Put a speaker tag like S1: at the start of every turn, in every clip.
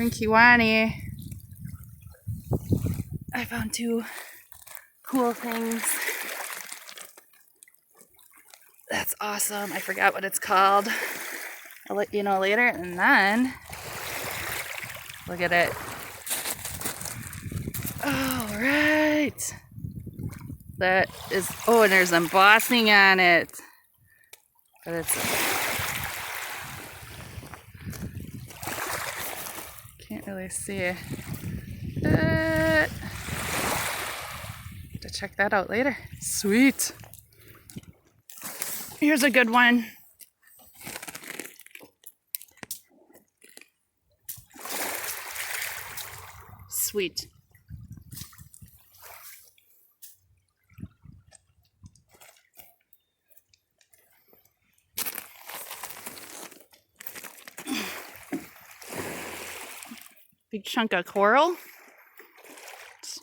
S1: in Kewaunee. I found two cool things. That's awesome. I forgot what it's called. I'll let you know later. And then, look at it. All right. That is, oh, and there's embossing on it. But it's, can't really see it. To check that out later. Sweet. Here's a good one. Sweet. Big chunk of coral. It's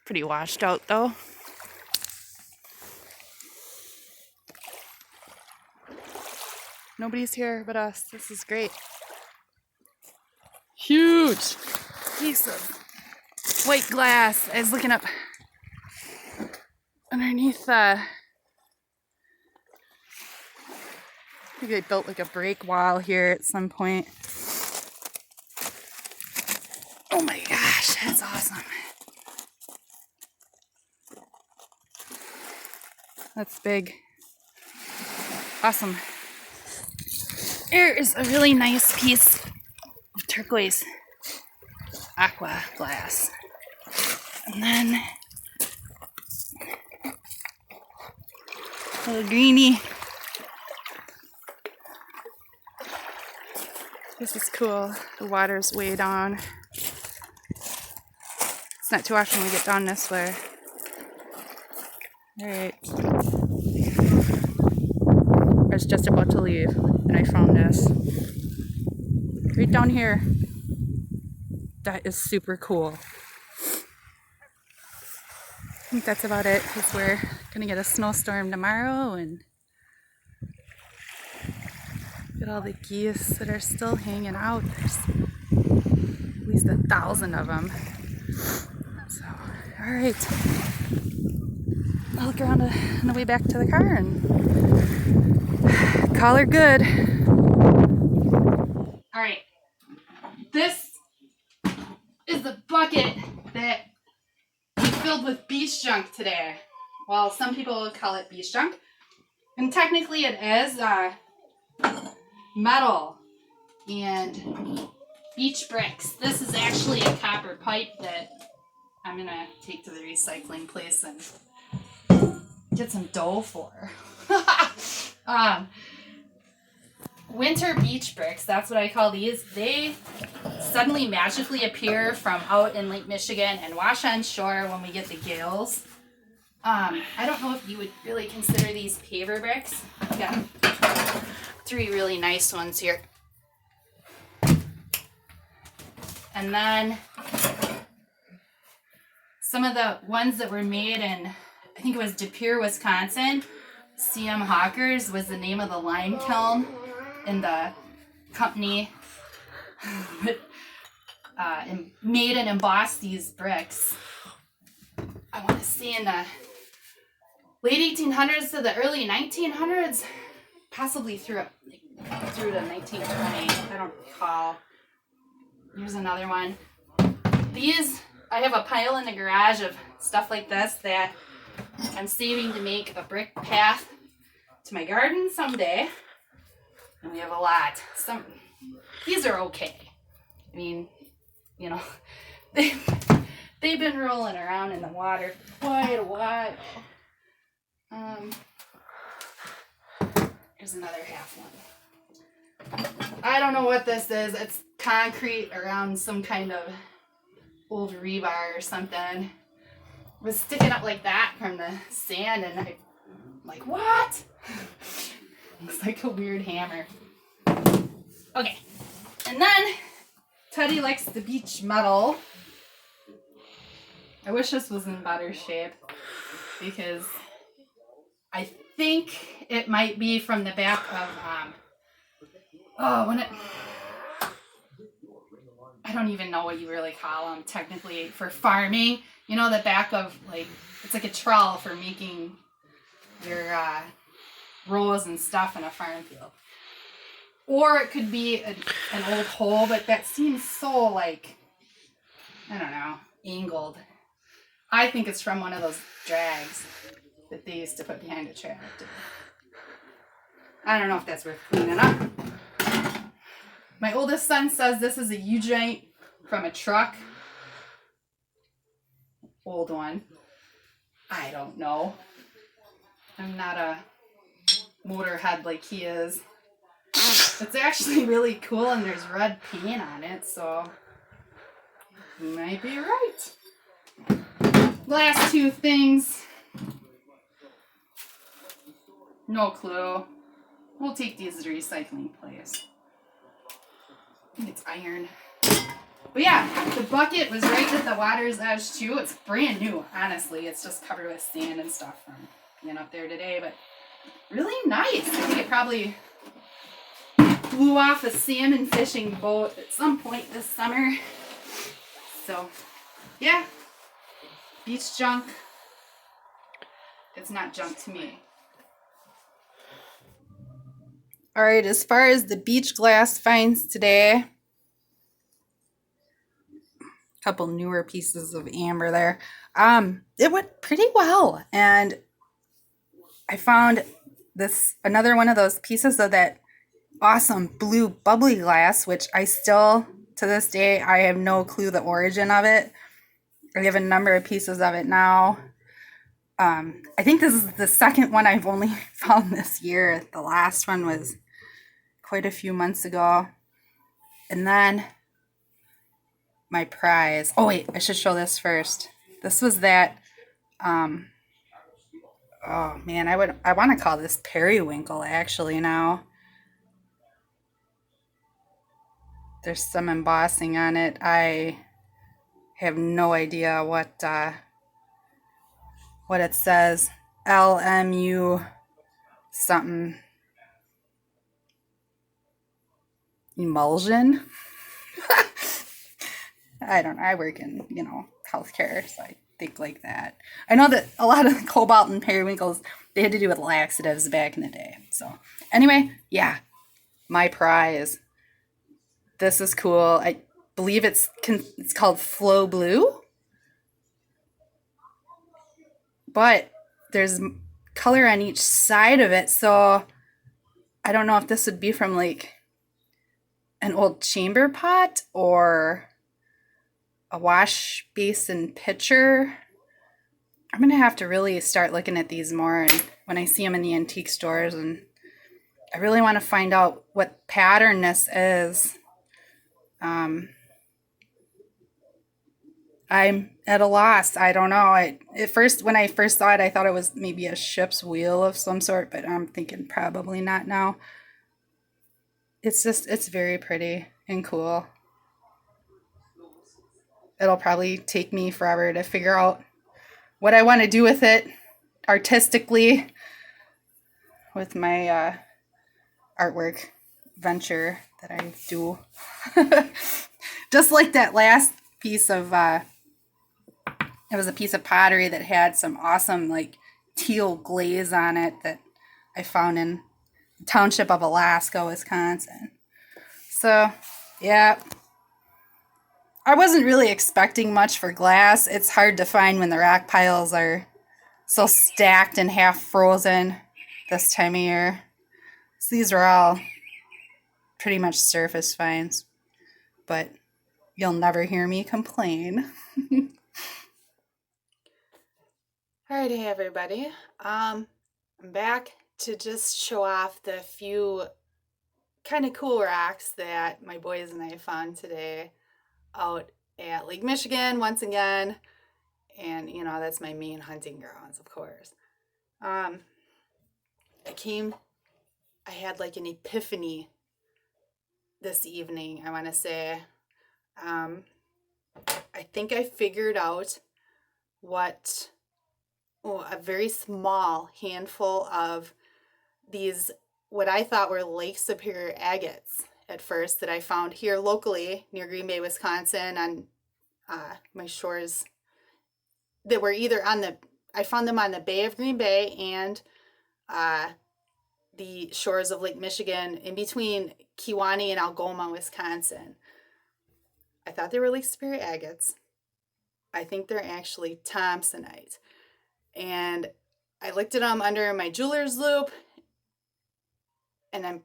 S1: pretty washed out though. Nobody's here but us. This is great. Huge piece of white glass. I was looking up underneath I think they built like a break wall here at some point. Oh my gosh, that's awesome. That's big. Awesome. Here is a really nice piece of turquoise aqua glass. And then a little greeny. This is cool. The water's way down. It's not too often we get down this way. Alright. I was just about to leave and I found this. Right down here. That is super cool. I think that's about it because we're going to get a snowstorm tomorrow and get all the geese that are still hanging out. There's at least 1,000 of them. So, alright. I'll look around on the way back to the car and call her good. Alright. This is the bucket that we filled with beach junk today. Well, some people would call it beach junk. And technically it is metal and beach bricks. This is actually a copper pipe that I'm going to take to the recycling place and get some dough for. Winter beach bricks, that's what I call these. They suddenly magically appear from out in Lake Michigan and wash on shore when we get the gales. I don't know if you would really consider these paver bricks. I've got 3 really nice ones here. And then some of the ones that were made in, I think it was De Pere, Wisconsin. C.M. Hawkers was the name of the lime kiln in the company. Made and embossed these bricks. I want to say in the late 1800s to the early 1900s, possibly through to 1920. I don't recall. Here's another one. These, I have a pile in the garage of stuff like this that I'm saving to make a brick path to my garden someday. And we have a lot. These are okay. I mean, you know, they've been rolling around in the water for quite a while. Here's another half one. I don't know what this is. It's concrete around some kind of old rebar or something. It was sticking up like that from the sand, and I'm like, what? Looks like a weird hammer. Okay, and then Teddy likes the beach metal. I wish this was in better shape because I think it might be from the back of I don't even know what you really call them technically for farming. You know, the back of like, it's like a trowel for making your rows and stuff in a farm field. Or it could be an old hoe, but that seems so like, I don't know, angled. I think it's from one of those drags that they used to put behind a tractor. I don't know if that's worth cleaning up. My oldest son says this is a U-joint from a truck. Old one. I don't know. I'm not a motorhead like he is. It's actually really cool and there's red paint on it, so you might be right. Last two things. No clue. We'll take these to the recycling place. I think it's iron. But yeah, the bucket was right at the water's edge too. It's brand new, honestly. It's just covered with sand and stuff from being up there today, but really nice. I think it probably blew off a salmon fishing boat at some point this summer. So, yeah. Beach junk. It's not junk to me. All right, as far as the beach glass finds today, couple newer pieces of amber there. It went pretty well, and I found another one of those pieces of that awesome blue bubbly glass, which I still to this day I have no clue the origin of it. I have a number of pieces of it now. I think this is the second one I've only found this year. The last one was quite a few months ago, and then my prize. Oh wait, I should show this first. This was that, oh man, I want to call this periwinkle actually now. There's some embossing on it. I have no idea what it says. LMU something. Emulsion? I don't know. I work in, healthcare, so I think like that. I know that a lot of the cobalt and periwinkles, they had to do with laxatives back in the day. So anyway, yeah, my prize. This is cool. I believe it's called Flow Blue. But there's color on each side of it, so I don't know if this would be from like an old chamber pot or a wash basin pitcher. I'm going to have to really start looking at these more and when I see them in the antique stores, and I really want to find out what pattern this is. I'm at a loss. I don't know. When I first saw it, I thought it was maybe a ship's wheel of some sort, but I'm thinking probably not now. It's very pretty and cool. It'll probably take me forever to figure out what I want to do with it artistically with my artwork venture that I do. Just like that last piece of, it was a piece of pottery that had some awesome like teal glaze on it that I found in the township of Alaska, Wisconsin. So, yeah. I wasn't really expecting much for glass. It's hard to find when the rock piles are so stacked and half frozen this time of year. So these are all pretty much surface finds, but you'll never hear me complain. Alright, hey everybody. I'm back to just show off the few kind of cool rocks that my boys and I found today out at Lake Michigan once again. And that's my main hunting grounds, of course. I had like an epiphany this evening, I want to say. I think I figured out a very small handful of these, what I thought were Lake Superior agates. at first that I found here locally near Green Bay, Wisconsin, on my shores that were either on the, I found them on the Bay of Green Bay and the shores of Lake Michigan in between Kewaunee and Algoma, Wisconsin. I thought they were Lake Superior agates. I think they're actually Thomsonite. And I looked at them under my jeweler's loop, and I'm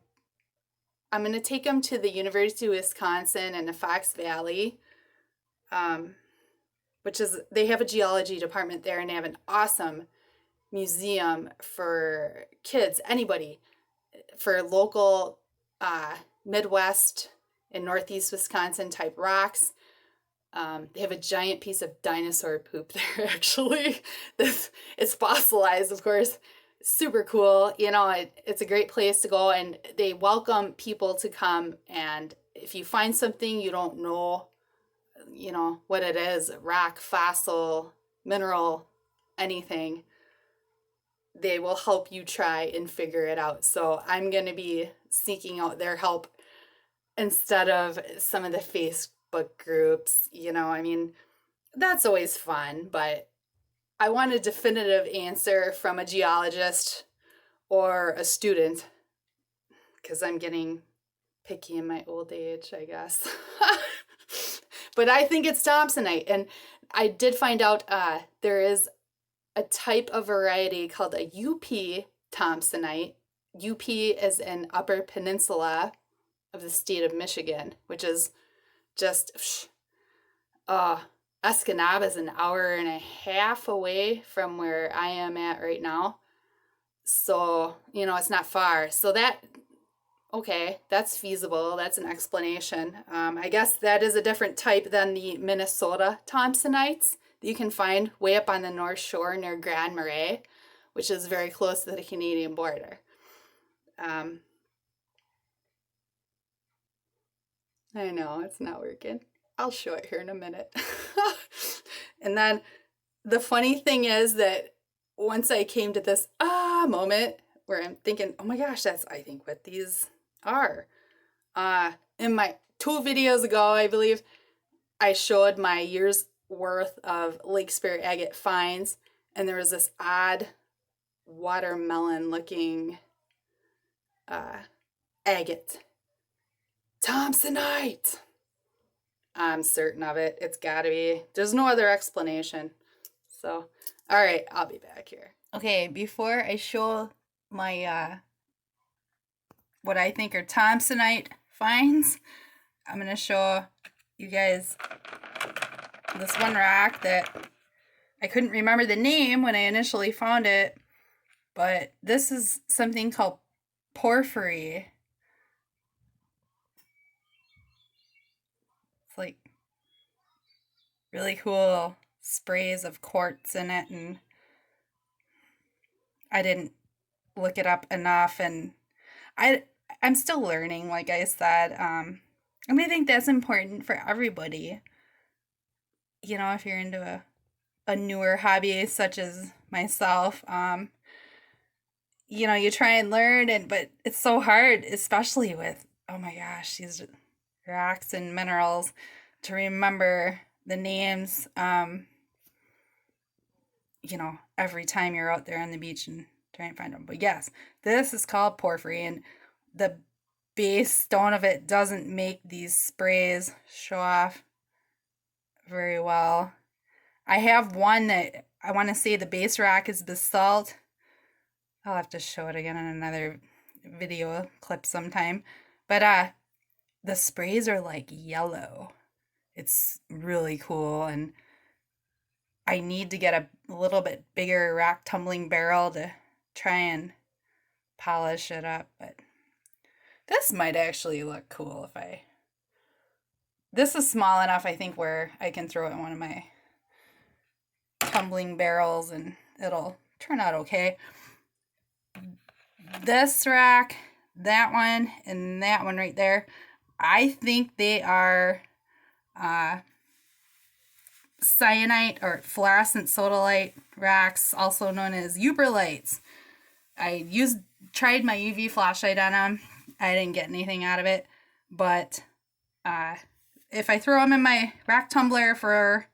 S1: going to take them to the University of Wisconsin in the Fox Valley, which is, they have a geology department there, and they have an awesome museum for kids, anybody, for local Midwest and Northeast Wisconsin type rocks. They have a giant piece of dinosaur poop there, actually. It's fossilized, of course. Super cool. You know, it's a great place to go, and they welcome people to come. And if you find something you don't know, you know, what it is, rock, fossil, mineral, anything, they will help you try and figure it out. So I'm going to be seeking out their help instead of some of the Facebook groups. You know, I mean, that's always fun, but I want a definitive answer from a geologist or a student, because I'm getting picky in my old age, I guess. But I think it's Thomsonite. And I did find out there is a type of variety called a UP Thomsonite. UP is in Upper Peninsula of the state of Michigan, which is just, Escanaba is an hour and a half away from where I am at right now. So, you know, it's not far. So okay, that's feasible. That's an explanation. I guess that is a different type than the Minnesota Thomsonites that you can find way up on the North Shore near Grand Marais, which is very close to the Canadian border. I know, it's not working. I'll show it here in a minute. And then the funny thing is that once I came to this moment where I'm thinking, oh my gosh, that's, I think, what these are. In my 2 videos ago, I believe, I showed my year's worth of Lake Superior agate finds, and there was this odd watermelon looking agate. Thomsonite! I'm certain of it. It's gotta be. There's no other explanation. So, all right, I'll be back here. Okay, before I show my what I think are Thomsonite finds, I'm gonna show you guys this one rock that I couldn't remember the name when I initially found it, but this is something called Porphyry. It's like really cool sprays of quartz in it, and I didn't look it up enough, and I'm still learning, like I said. And I think that's important for everybody. You know, if you're into a newer hobby such as myself, you know, you try and learn, but it's so hard, especially with, oh my gosh, these rocks and minerals, to remember the names, you know, every time you're out there on the beach and try and find them. But yes, this is called porphyry, and the base stone of it doesn't make these sprays show off very well. I have one that I want to say the base rock is basalt. I'll have to show it again in another video clip sometime. But the sprays are like yellow. It's really cool, and I need to get a little bit bigger rock tumbling barrel to try and polish it up. But this might actually look cool if this is small enough, I think, where I can throw it in one of my tumbling barrels and it'll turn out okay. This rock, that one, and that one right there, I think they are cyanite or fluorescent sodalite rocks, also known as euperlites. I tried my UV flashlight on them. I didn't get anything out of it, But if I throw them in my rock tumbler for,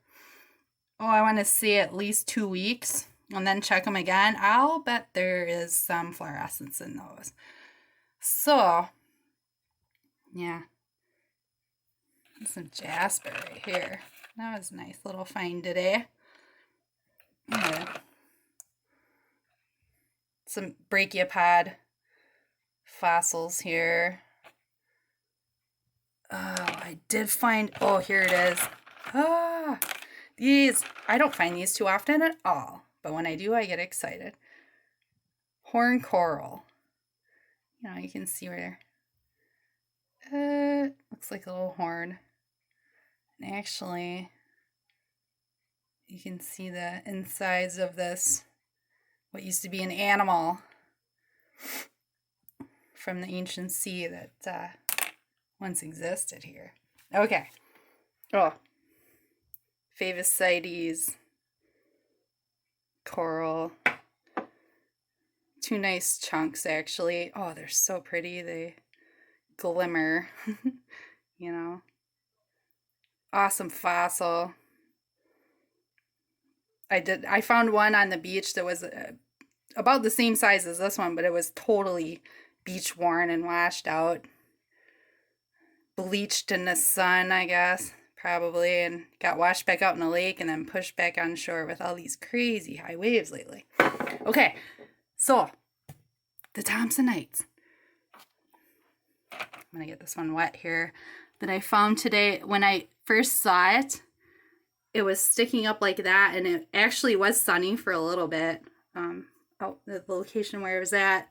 S1: I want to say at least 2 weeks, and then check them again, I'll bet there is some fluorescence in those. So, yeah. Some jasper right here. That was a nice little find today. Yeah. Some brachiopod fossils here. Oh, I did find, here it is. These, I don't find these too often at all, but when I do, I get excited. Horn coral. You can see where, looks like a little horn. And actually, you can see the insides of this, what used to be an animal from the ancient sea that once existed here. Okay. Favicites, coral. 2 nice chunks, actually. Oh, they're so pretty. They glimmer. Awesome fossil. I found one on the beach that was about the same size as this one, but it was totally beach worn and washed out. Bleached in the sun, I guess, probably, and got washed back out in the lake and then pushed back on shore with all these crazy high waves lately. Okay, so the Thomsonites. I'm going to get this one wet here. That I found today. When I first saw it, it was sticking up like that, and it actually was sunny for a little bit. The location where it was at.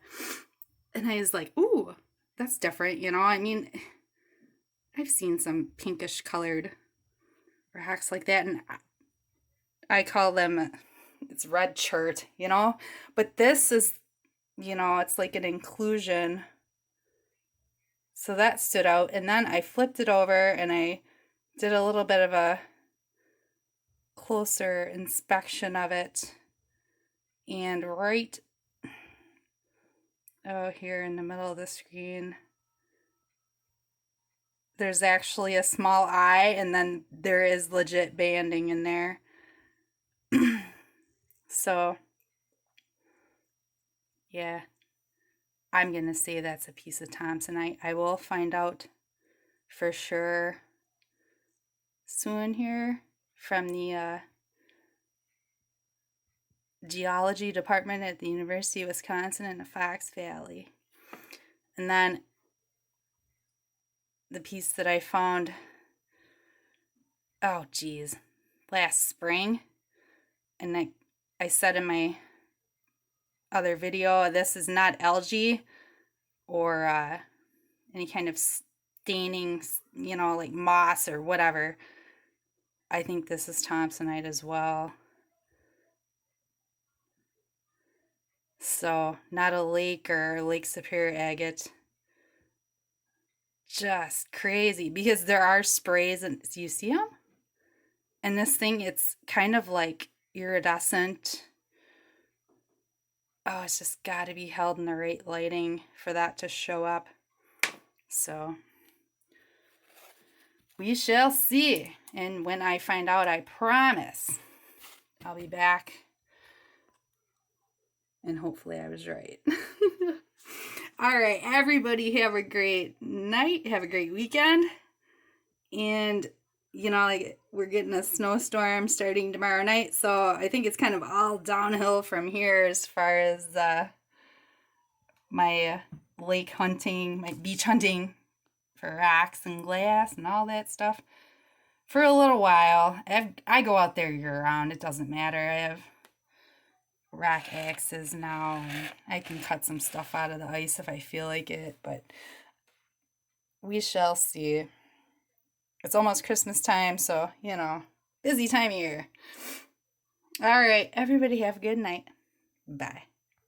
S1: And I was like, ooh, that's different, I mean, I've seen some pinkish colored rocks like that, and I call them, it's red chert, but this is, it's like an inclusion. So that stood out, and then I flipped it over and I did a little bit of a closer inspection of it, and right here in the middle of the screen, there's actually a small eye, and then there is legit banding in there. So, yeah, I'm going to say that's a piece of Thomsonite. I will find out for sure soon here from the geology department at the University of Wisconsin in the Fox Valley. And then the piece that I found, last spring, and I said in my other video, this is not algae or any kind of staining, like moss or whatever. I think this is Thomsonite as well. So, not a lake or Lake Superior agate. Just crazy, because there are sprays, and do you see them? And this thing, it's kind of like iridescent. Oh, it's just got to be held in the right lighting for that to show up. So, we shall see. And when I find out, I promise I'll be back. And hopefully I was right. All right, everybody have a great night. Have a great weekend. And, we're getting a snowstorm starting tomorrow night. So I think it's kind of all downhill from here as far as my lake hunting, my beach hunting for rocks and glass and all that stuff for a little while. I go out there year round. It doesn't matter. I have rock axes now, and I can cut some stuff out of the ice if I feel like it, but we shall see. It's almost Christmas time, so, busy time of year. All right, everybody have a good night. Bye.